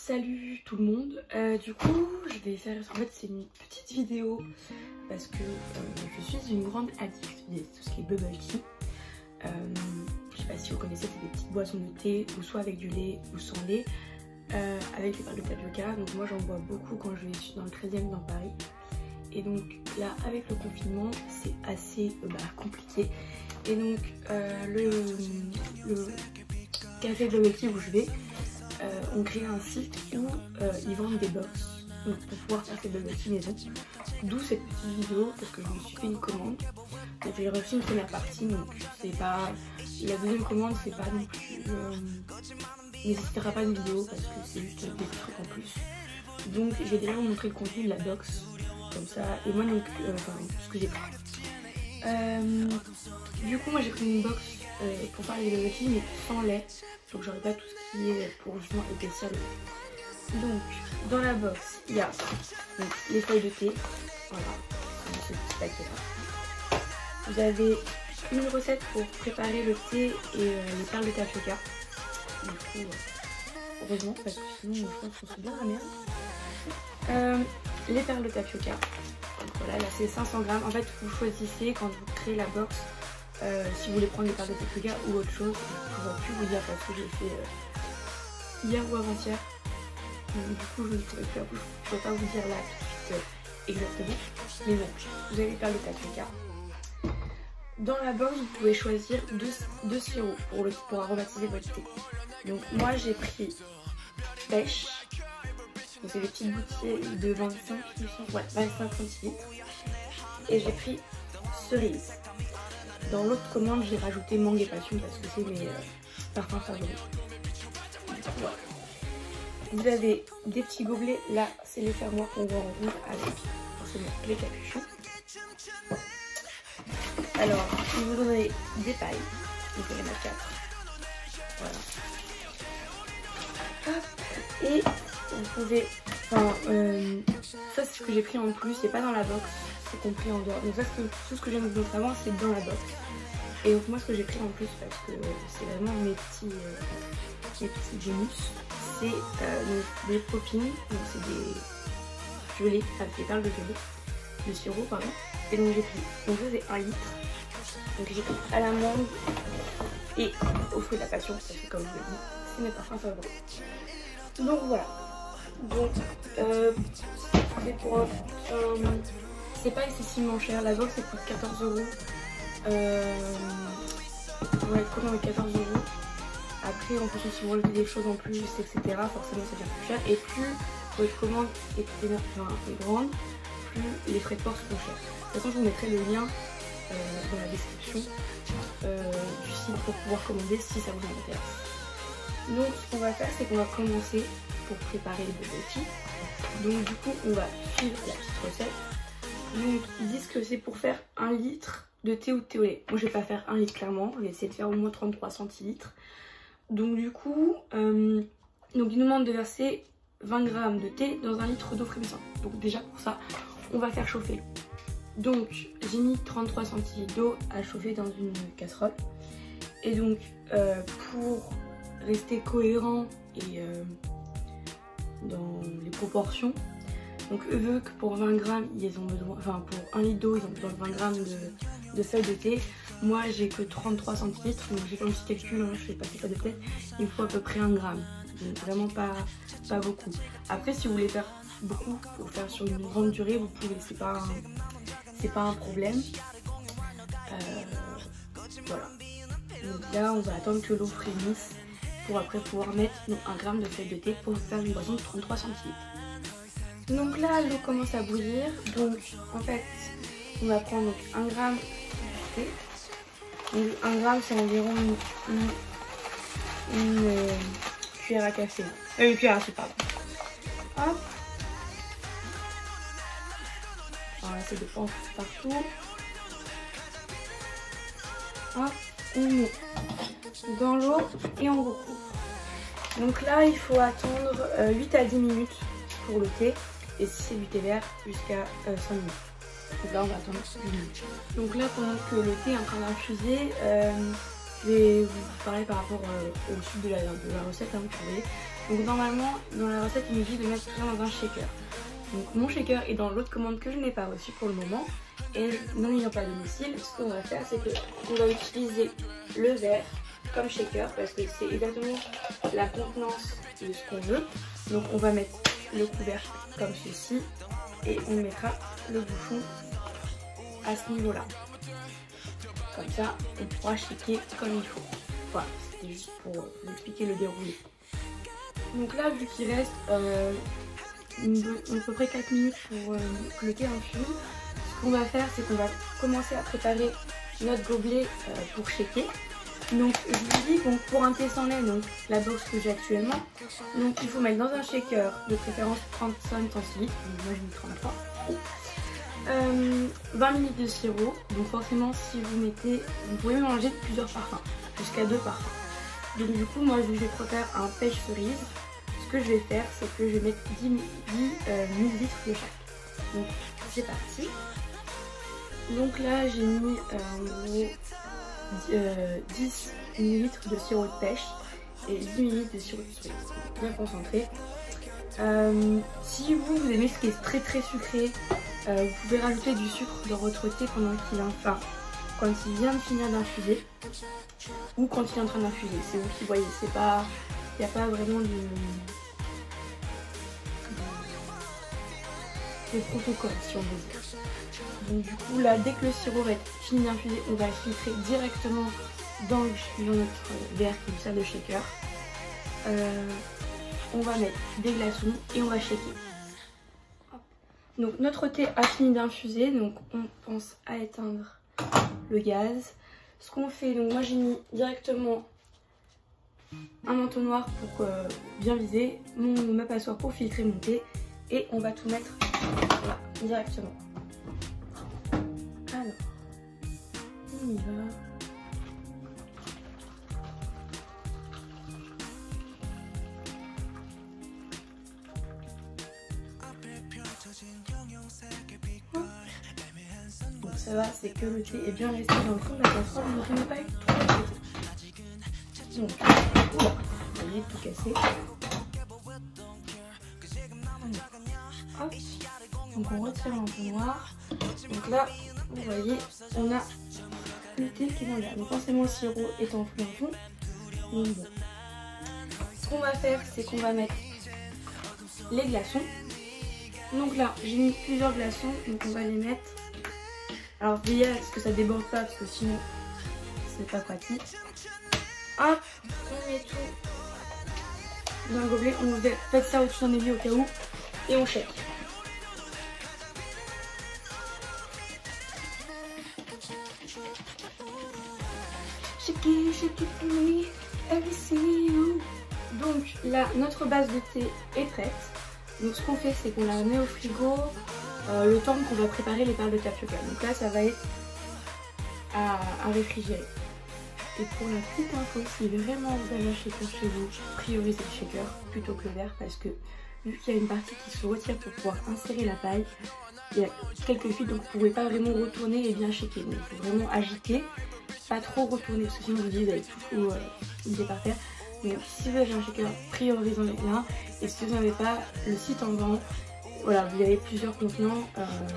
Salut tout le monde, du coup je vais faire, en fait c'est une petite vidéo parce que je suis une grande addict de tout ce qui est bubble tea. Je sais pas si vous connaissez, c'est des petites boissons de thé ou soit avec du lait ou sans lait avec les perles de tapioca. Donc moi j'en bois beaucoup quand je suis dans le 13e dans Paris. Et donc là avec le confinement c'est assez compliqué. Et donc le café bubble tea où je vais, on crée un site où ils vendent des box donc, pour pouvoir faire ces bubble tea maison. D'où cette petite vidéo parce que je me suis fait une commande. Donc j'ai reçu une première partie, donc c'est pas. La deuxième commande c'est pas non plus. N'hésitera pas une vidéo parce que c'est juste des trucs en plus. Donc j'ai déjà vous montré le contenu de la box comme ça. Et moi donc ce que j'ai pris. Du coup moi j'ai pris une box pour faire les bubble tea mais sans lait. Donc j'aurai pas tout ce qui est pour justement épaissir le lait. Donc dans la box il y a donc, les feuilles de thé. Voilà, comme ce petit paquet là. Vous avez une recette pour préparer le thé et les perles de tapioca. Du coup heureusement parce que sinon je pense qu'on se bien la merde. Les perles de tapioca. Donc voilà, là c'est 500 grammes. En fait vous choisissez quand vous créez la box si vous voulez prendre des perles de tapioca ou autre chose. Je ne pourrais plus vous dire parce que j'ai fait hier ou avant-hier. Du coup je ne pourrais pas vous dire là tout de suite exactement. Mais bon, vous avez les perles de tapioca. Dans la box vous pouvez choisir deux sirops pour aromatiser votre thé. Donc moi j'ai pris pêche. Donc c'est des petites bouteilles de 25 centilitres. Et j'ai pris cerise. Dans l'autre commande j'ai rajouté mangue et passion parce que c'est mes parfums favoris. Voilà. Vous avez des petits gobelets, là c'est les fermoirs qu'on voit en rouge avec forcément les capuchons. Alors ils vous donnent des pailles, donc il y en a 4. Voilà. Hop. Et vous pouvez, ça c'est ce que j'ai pris en plus, c'est pas dans la box, c'est compris en dehors. Donc ça tout ce que je viens de vous montrer avant c'est dans la box. Et donc moi ce que j'ai pris en plus parce que c'est vraiment mes petits bonus, c'est des poppins, donc c'est des gelées avec des perles de gelée, de sirop pardon. Et donc j'ai pris, donc ça c'est 1 litre, donc j'ai pris à l'amande et au fruit de la passion parce que comme je vous l'ai dit c'est mes parfums favoris. Donc voilà, donc c'est pas excessivement cher, la box elle coûte 14 €. On va être content avec 14 €. Après en fonction si vous rajoutez des choses en plus etc, forcément ça devient plus cher. Et plus votre commande est grande, plus les frais de port seront chers. De toute façon je vous mettrai le lien dans la description du site pour pouvoir commander si ça vous intéresse. Donc ce qu'on va faire c'est qu'on va commencer pour préparer les bubble tea. Donc du coup on va suivre la petite recette. Donc ils disent que c'est pour faire 1 litre de thé ou de thé au lait. Moi je vais pas faire 1 litre clairement, je vais essayer de faire au moins 33 centilitres. Donc du coup donc ils nous demandent de verser 20 g de thé dans 1 litre d'eau frémissante. Donc déjà pour ça on va faire chauffer l'eau. Donc j'ai mis 33 centilitres d'eau à chauffer dans une casserole. Et donc pour rester cohérent et dans les proportions, donc eux veulent que pour 20 grammes ils ont besoin, enfin pour 1 litre d'eau ils ont besoin de 20 grammes de feuilles de thé. Moi j'ai que 33 centilitres, donc j'ai fait un petit calcul, je fais pas ça de tête, il me faut à peu près 1 gramme, donc vraiment pas beaucoup. Après si vous voulez faire beaucoup pour faire sur une grande durée vous pouvez, c'est pas un problème. Voilà, donc là on va attendre que l'eau frémisse pour après pouvoir mettre 1 gramme de feuilles de thé pour faire une boisson de 33 centilitres. Donc là l'eau commence à bouillir, donc en fait on va prendre donc 1 gramme de thé. Donc 1 gramme c'est environ une cuillère à café, une cuillère à soupe pardon. Hop. Alors là c'est de pas partout. Hop, on met dans l'eau et on recouvre. Donc là il faut attendre 8 à 10 minutes pour le thé et si c'est du thé vert jusqu'à 5 minutes. Donc là on va attendre 10 minutes. Donc là pendant que le thé est en train d'infuser, je vais vous parler par rapport au suite de la recette, hein, vous savez. Donc normalement dans la recette il nous dit de mettre tout ça dans un shaker. Donc mon shaker est dans l'autre commande que je n'ai pas reçue pour le moment. Et non n'ayant pas à domicile, ce qu'on va faire c'est qu'on va utiliser le verre comme shaker parce que c'est exactement la contenance de ce qu'on veut. Donc on va mettre le couvercle comme ceci et on mettra le bouchon à ce niveau là. Comme ça on pourra shaker comme il faut. Voilà, c'était juste pour vous expliquer le déroulé. Donc là vu qu'il reste à peu près 4 minutes pour que le thé infuse, ce qu'on va faire c'est qu'on va commencer à préparer notre gobelet pour shaker. Donc je vous dis, donc pour un thé sans lait, donc la box que j'ai actuellement, donc il faut mettre dans un shaker de préférence 35 centilitres, donc moi je mets 33, 20 ml de sirop. Donc forcément si vous mettez, vous pouvez mélanger plusieurs parfums, jusqu'à 2 parfums. Donc du coup moi je vais préparer un pêche cerise. Ce que je vais faire c'est que je vais mettre 10 ml de chaque. Donc c'est parti. Donc là j'ai mis 10 ml de sirop de pêche et 10 ml de sirop de cerise, bien concentré. Si vous aimez ce qui est très sucré, vous pouvez rajouter du sucre dans votre thé pendant qu'il est quand il vient de finir d'infuser ou quand il est en train d'infuser. C'est vous qui voyez, c'est pas, il n'y a pas vraiment de protocole si on veut dire. Donc du coup là dès que le sirop va être fini d'infuser, on va le filtrer directement dans notre verre qui nous sert de shaker. On va mettre des glaçons et on va shaker. Donc notre thé a fini d'infuser, donc on pense à éteindre le gaz. Ce qu'on fait, donc moi j'ai mis directement un entonnoir pour bien viser, ma passoire pour filtrer mon thé et on va tout mettre là directement. Alors, on y va. Donc ça va, c'est que le thé est bien resté dans le fond de la casserole, donc il n'a pas eu trop de thé. Donc, voilà, vous voyez, tout cassé. Hop. Donc on retire l'entonnoir. Donc là, vous voyez, on a le thé qui est dans l'air. Donc forcément le sirop est enfoui en fond. Donc bon. Ce qu'on va faire, c'est qu'on va mettre les glaçons. Donc là, j'ai mis plusieurs glaçons, donc on va les mettre. Alors veillez à ce que ça déborde pas parce que sinon c'est pas pratique. Hop, on met tout dans un gobelet, on fait ça au-dessus d'un évier au cas où et on shake. Shake it for me, every see you. Donc là, notre base de thé est prête. Donc ce qu'on fait, c'est qu'on la met au frigo le temps qu'on va préparer les perles de tapioca. Donc là, ça va être à réfrigérer. Et pour la petite info, si vraiment vous avez un shaker chez vous, priorisez le shaker plutôt que le verre parce que vu qu'il y a une partie qui se retire pour pouvoir insérer la paille, il y a quelques fuites donc vous ne pouvez pas vraiment retourner et bien shaker. Donc il faut vraiment agiter, pas trop retourner parce que sinon vous dites vous allez tout vider par terre. Mais si vous avez un shaker, priorisez-le là. Et si vous n'avez pas, le site en vend. Voilà, vous avez plusieurs contenants.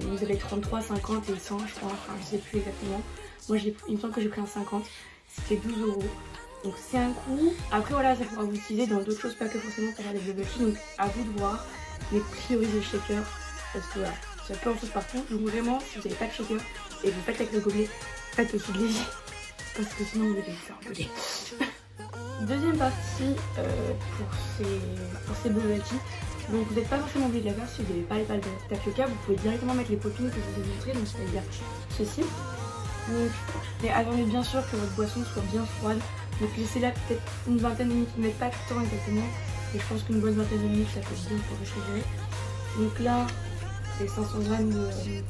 Vous avez 33, 50 et 100 je crois. Enfin, je sais plus exactement. Moi, il me semble que j'ai pris un 50. C'était 12 €. Donc c'est un coût. Après voilà, ça pourra vous utiliser dans d'autres choses, pas que forcément pour faire des bubble tea. Donc à vous de voir. Mais priorisez le shaker. Parce que voilà, ça peut en foutre partout. Donc vraiment, si vous n'avez pas de shaker et vous faites avec le gobelet, faites aussi de léger. Parce que sinon vous allez vous faire engueuler. Deuxième partie pour ces bubble tea. Donc vous n'êtes pas forcément obligé de la faire si vous n'avez pas les pales de tapioca. Vous pouvez directement mettre les poppings que je vous ai montré, donc c'est-à-dire ceci. Donc, mais attendez bien sûr que votre boisson soit bien froide. Donc laissez-la peut-être une vingtaine de minutes, ne mettez pas de temps exactement. Et je pense qu'une bonne vingtaine de minutes ça peut bien pour réfrigérer. Donc là c'est 500 g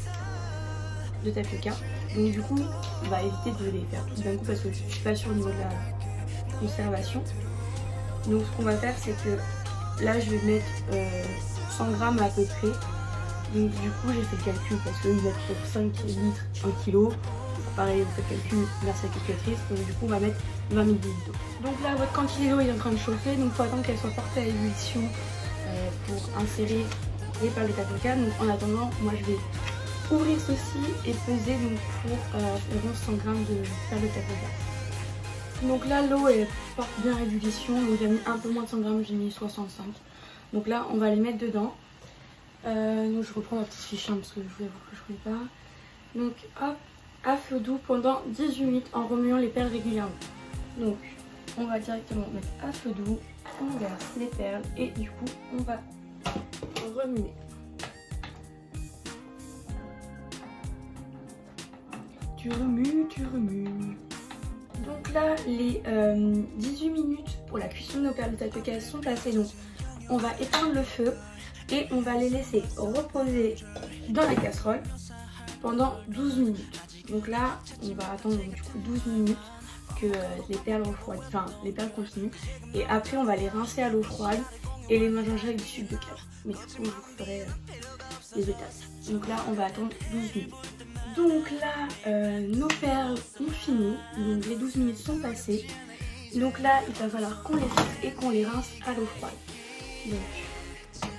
de tapioca. Donc du coup on va éviter de les faire tous d'un coup parce que je suis pas sûre au niveau de la conservation. Donc ce qu'on va faire c'est que là je vais mettre 100 g à peu près. Donc du coup j'ai fait le calcul parce qu'ils mettent pour 5 litres 1 kg. Donc pareil vous faites le calcul, merci à la calculatrice. Donc du coup on va mettre 20 ml d'eau. Donc là votre quantité d'eau est en train de chauffer, donc il faut attendre qu'elle soit portée à ébullition pour insérer les perles de tapioca. Donc en attendant, moi je vais ouvrir ceci et peser donc pour environ 100 g de perles de tapioca. Donc là l'eau elle porte bien à ébullition, donc j'ai mis un peu moins de 100 g, j'ai mis 65. Donc là on va les mettre dedans. Donc je reprends ma petite fiche parce que je vous avoue que je ne connais pas. Donc hop, à feu doux pendant 18 minutes en remuant les perles régulièrement. Donc on va directement mettre à feu doux, on verse les perles et du coup on va remuer. Tu remues, tu remues. Donc là les 18 minutes pour la cuisson de nos perles de tapioca sont passées, donc on va éteindre le feu. Et on va les laisser reposer dans la casserole pendant 12 minutes. Donc là, on va attendre donc, du coup 12 minutes que les perles refroidissent, enfin les perles continuent. Et après, on va les rincer à l'eau froide et les mélanger avec du sucre de canne. Mais du coup, je vous ferai les étapes. Donc là, on va attendre 12 minutes. Donc là, nos perles ont fini. Donc les 12 minutes sont passées. Donc là, il va falloir qu'on les fasse et qu'on les rince à l'eau froide. Donc,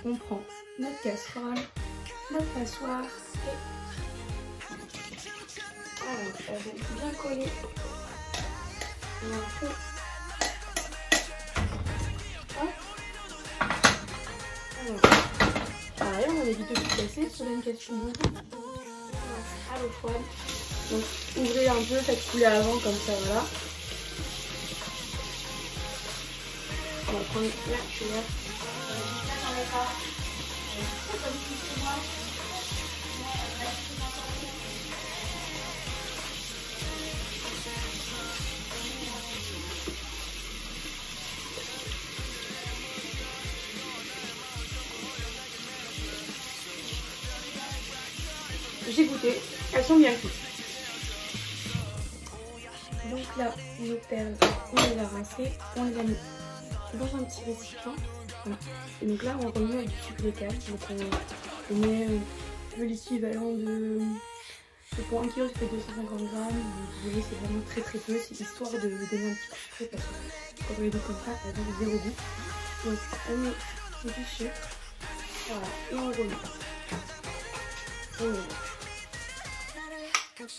on prend notre casserole, notre passoire et alors, elle va bien coller. Et un peu. Alors, pareil, on évite de tout casser, c'est une question de goût. À l'eau froide. Donc ouvrez un peu, faites couler avant comme ça, voilà. On va prendre la cuillère. J'ai goûté, elles sont bien cuites. Donc là, nos perles, on les a rincées, on les a mis dans un petit récipient. Voilà. Et donc là, on remet avec du sucre de canne. Donc on met l'équivalent de pour 1 kg, ça fait 250 g. Vous voyez, c'est vraiment très très peu. C'est histoire de donner un petit coup de sucre parce que quand on les donne comme ça, ça donne zéro goût. Donc on met du sucre. Voilà, et on remet. On met. Donc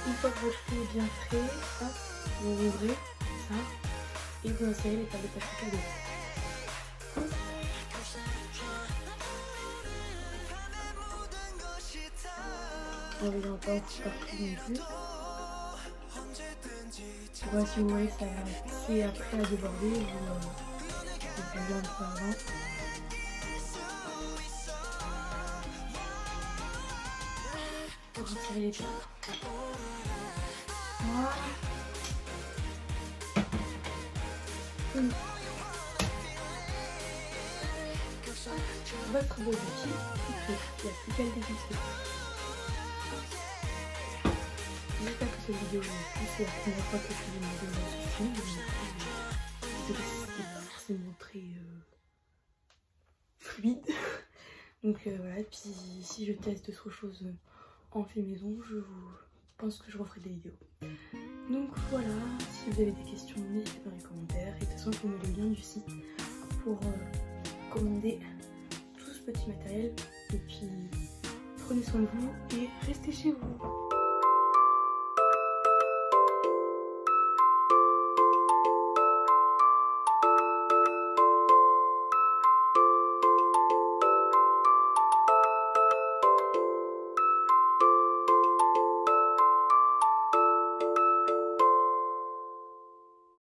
une fois que votre riz est bien frais, hop, vous ouvrez ça et vous insérez les perles de tapioca dedans. On ne vient pas aussi partout non plus. Voilà, si vous voyez ça c'est après à déborder, vous bien le faire avant. Pour retirer les perles. Voilà. Votre bobby est prêt. Il n'y a plus qu'à le déguster. J'espère que cette vidéo vous a plu. C'est la première fois que je fais une vidéo dans ce style. C'est pas forcément très fluide. Donc voilà, et puis si je teste d'autres choses en fait maison, je pense que je referai des vidéos. Donc voilà, si vous avez des questions, n'hésitez pas dans les commentaires. Et de toute façon, je vous mets le lien du site pour commander tout ce petit matériel. Et puis, prenez soin de vous et restez chez vous.